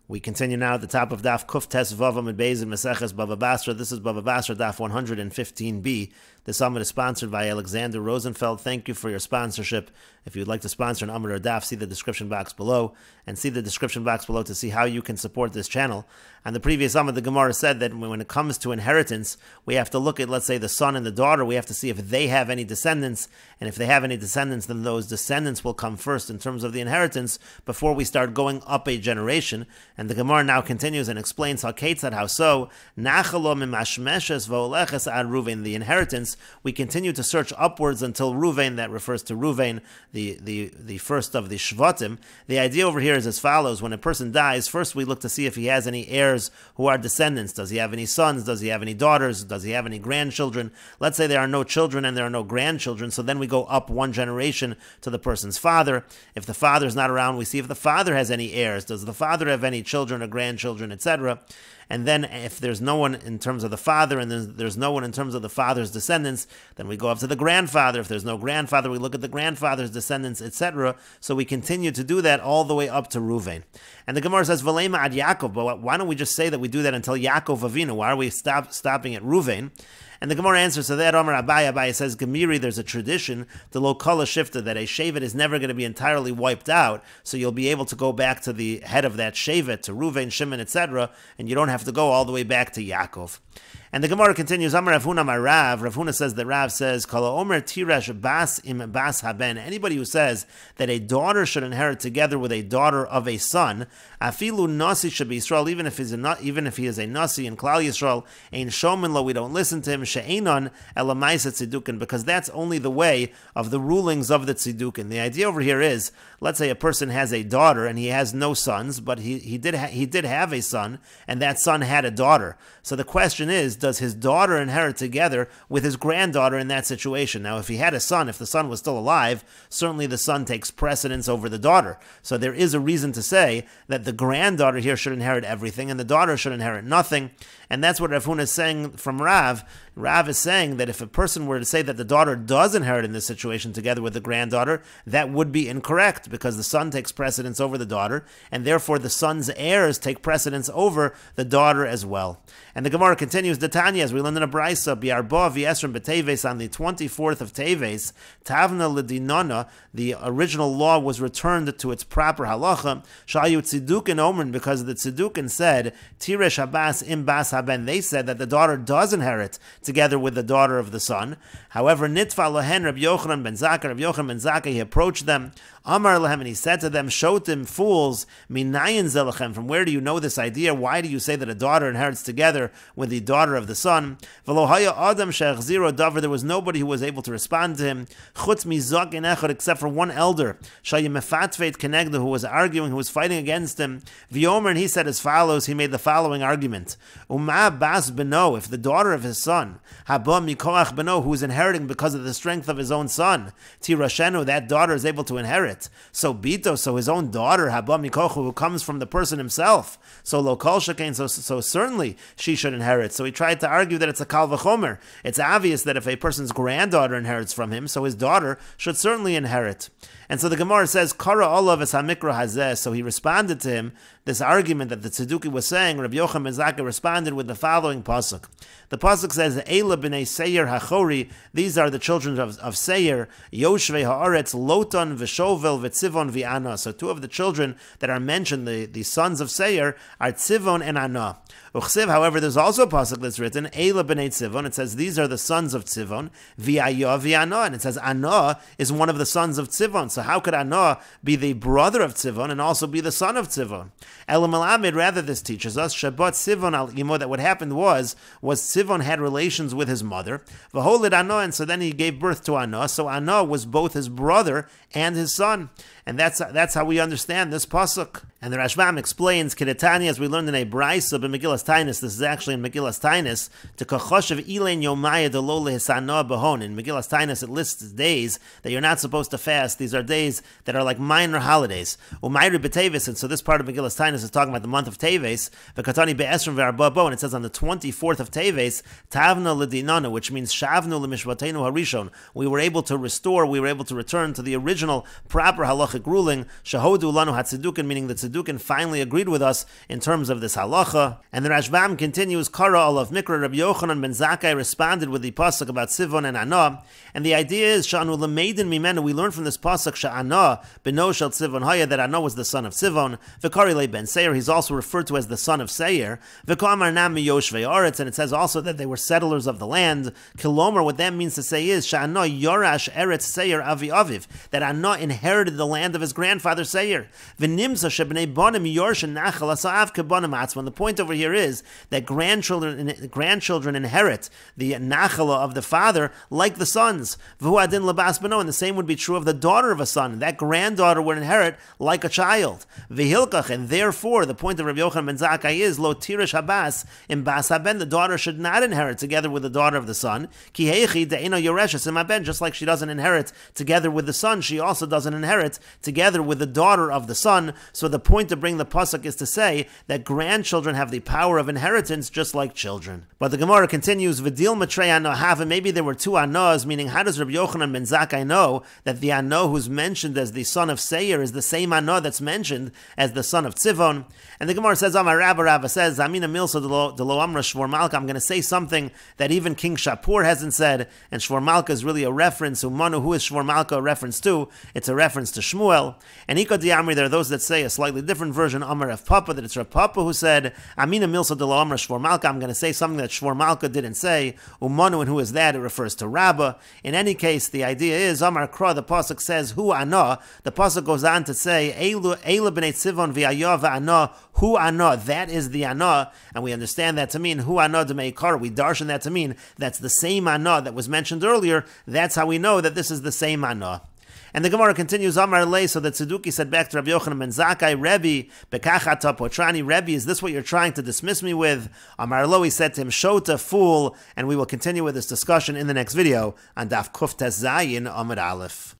We continue now at the top of Daf Kuf Tes Vav Amud Beis in Meseches Bava Basra. This is Bava Basra Daf 115b. This Amud is sponsored by Alexander Rosenfeld. Thank you for your sponsorship. If you'd like to sponsor an Amud or Daf, see the description box below, and see the description box below to see how you can support this channel. On the previous Amud, the Gemara said that when it comes to inheritance, we have to look at, let's say, the son and the daughter. We have to see if they have any descendants, and if they have any descendants, then those descendants will come first in terms of the inheritance before we start going up a generation. And the Gemara now continues and explains how so nachalo mimashmeshes v'oleches ad Ruvain, the inheritance. We continue to search upwards until Ruvain. That refers to Ruvain, the first of the Shvatim. The idea over here is as follows: when a person dies, first we look to see if he has any heirs who are descendants. Does he have any sons? Does he have any daughters? Does he have any grandchildren? Let's say there are no children and there are no grandchildren, so then we go up one generation to the person's father. If the father is not around, we see if the father has any heirs. Does the father have any children or grandchildren, etc.? And then if there's no one in terms of the father and there's no one in terms of the father's descendants, then we go up to the grandfather. If there's no grandfather, we look at the grandfather's descendants, etc. So we continue to do that all the way up to Ruvain. And the Gemara says, V'leima ad Yaakov, but why don't we just say that we do that until Yaakov Avinu? Why are we stopping at Ruvain? And the Gemara answers to that. Amar Abai says, Gemiri, there's a tradition, the lokala shifta, that a shevet is never going to be entirely wiped out, so you'll be able to go back to the head of that shevet, to Ruvain, Shimon, etc., and you don't have to go all the way back to Yaakov. And the Gemara continues, Amar Rav Huna Amar Rav. Rav Huna says that Rav says, Kala Omer Tiresh Bas Im Bas Haben. Anybody who says that a daughter should inherit together with a daughter of a son, Afilu Nasi should be Yisrael, even if he is a Nasi in Klal Yisrael, Ein Shomin Lo, we don't listen to him, She'enon Elamaisa Tzidukin, because that's only the way of the rulings of the Tzidukin. The idea over here is, let's say a person has a daughter and he has no sons, but he did have a son, and that son had a daughter. So the question is, does his daughter inherit together with his granddaughter in that situation? Now, if he had a son, if the son was still alive, certainly the son takes precedence over the daughter. So there is a reason to say that the granddaughter here should inherit everything and the daughter should inherit nothing. And that's what Rav Huna is saying from Rav. Rav is saying that if a person were to say that the daughter does inherit in this situation together with the granddaughter, that would be incorrect, because the son takes precedence over the daughter, and therefore the son's heirs take precedence over the daughter as well. And the Gemara continues, the Tanya, as we learned in a Brisa, Bi'arba v'esrim b'teves, on the 24th of Teves, Tavna l'dinana, the original law was returned to its proper halacha, Shayu tzidukin omrin, because the tzidukin said, Tiresh habas im bas haben, they said that the daughter does inherit together with the daughter of the son. However, Nitfa lohen Rabbi Yochanan ben Zakkai, he approached them, Amar lahem, and he said to them, Shotim, fools, minayin zelachem, from where do you know this idea? Why do you say that a daughter inherits together with the daughter of the son? V'lohaya adam she'achziro davar, there was nobody who was able to respond to him, chutz mizak in echad, except for one elder, shayimefatvet kenegda, who was arguing, who was fighting against him. V'yomer, and he said as follows, he made the following argument, Uma bas beno, if the daughter of his son, haba mikoach beno, who is inheriting because of the strength of his own son, tirashenu, that daughter is able to inherit. So Bito, so his own daughter, Haba Mikochu, who comes from the person himself. So Lokal Shekain, so certainly she should inherit. So he tried to argue that it's a Kal V'chomer. It's obvious that if a person's granddaughter inherits from him, so his daughter should certainly inherit. And so the Gemara says, Kara olav es hamikra hazeh. So he responded to him, this argument that the Tzeduki was saying. Rabbi Yochanan ben Zakkai responded with the following pasuk. The pasuk says, Eila b'nei Seir hachori, these are the children of Seir, Yoshvei haaretz, Lotan v'shovel v'tzivon v'ana. So two of the children that are mentioned, the sons of Seir, are Tzivon and Ana. Uchsiv, however, there's also a pasuk that's written, Eila b'nei Tzivon, it says, these are the sons of Tzivon, v'aya v'ana, and it says, Ana is one of the sons of Tzivon. So how could Ana be the brother of Tzivon and also be the son of Tzivon? Elam Alamid, rather this teaches us, Shabbat Tzivon al Imo, that what happened was Tzivon had relations with his mother, V'holid Ana, and so then he gave birth to Ana, so Ana was both his brother and his son. And that's how we understand this pasuk. And the Rashbam explains, Kedetani, as we learned in a Brisa in Megillas Tainis, this is actually in Megillas Tainis, to Kachoshev Ilein Yomaya Delo Lehisana Bahon. In Megillas Tainis it lists days that you're not supposed to fast. These are days that are like minor holidays. Umayri B'Teves, and so this part of Megillas Tainis is talking about the month of Teves, V'Katani Be'esrim V'Arba, and it says on the 24th of Teves, Tavna L'Dinana, which means Shavnu L'Mishvatenu Harishon. We were able to restore, we were able to return to the original proper halacha halachic ruling, Shahodu Lanu Hatzidukin, meaning the Tzidukin finally agreed with us in terms of this halacha. And the Rashbam continues, Kara Olav Mikra, Rabbi Yochanan ben Zakkai responded with the pasuk about Sivon and Anah. And the idea is, Sha'anu Lameidin Mimenu, we learn from this pasuk, Sha'anah, Beno Shel Tzivon Haya, that Anah was the son of Sivon. V'Karile ben Seir, he's also referred to as the son of Seir. V'Kamar Nam Yoshvei Aretz, and it says also that they were settlers of the land. Kilomer, what that means to say is, Sha'anah Yorash Eretz Seir Avi Aviv, that Anah inherited the land of his grandfather Seir. V'Nimsa Shebnei Bonim Yorshin Nachal Asa'av Kebonim Atzman. The point over here is that grandchildren inherit the Nachala of the father like the sons. V'hu Adin Labas Beno, and the same would be true of the daughter of a son. That granddaughter would inherit like a child. V'Hilkach, and therefore the point of Rabbi Yochanan ben Zakkai is Lo Tirish Habas in Bas Haben, the daughter should not inherit together with the daughter of the son. Ki Heichi De'ino Yoreshes im Haben, just like she doesn't inherit together with the son, she also doesn't inherit together with the daughter of the son. So the point to bring the pasuk is to say that grandchildren have the power of inheritance just like children. But the Gemara continues, V'dil Matrei Anah Hava, maybe there were two Anahs, meaning how does Rabbi Yochanan ben Zakkai know that the Anah who's mentioned as the son of Seir is the same Anah that's mentioned as the son of Tzivon? And the Gemara says, Amar Rabba says, Amina Milsa Delo Amra Shvor Malka, I'm going to say something that even King Shapur hasn't said, and Shvor Malka is really a reference, Umanu, who is Shvor Malka a reference to? It's a reference to Shmuel. And Ika Diamri, there are those that say a slightly different version, Amar Rav Papa, that it's Rav Papa who said, Amina Milsa Delo Amra Shvor Malka, I'm going to say something that Shvor Malka didn't say, Umanu, and who is that? It refers to Rabba. In any case, the idea is, Amar Kra, the pasuk says, Hu Anah, the pasuk goes on to say, Eila b'nei Tzivon v'ayah v'Anah, Hu Anah, that is the Anah, and we understand that to mean Hu Anah d'meikar. We darshan that to mean that's the same Anah that was mentioned earlier. That's how we know that this is the same Anah. And the Gemara continues, Amar Lei, so that Tzeduki said back to Rabbi Yochanan ben Zakkai, Rebbe, Bekachata Potrani, Rebbe, is this what you're trying to dismiss me with? Amar Lo, he said to him, Shota, fool, and we will continue with this discussion in the next video on Daf Kuf Tes Zayin Amud Aleph.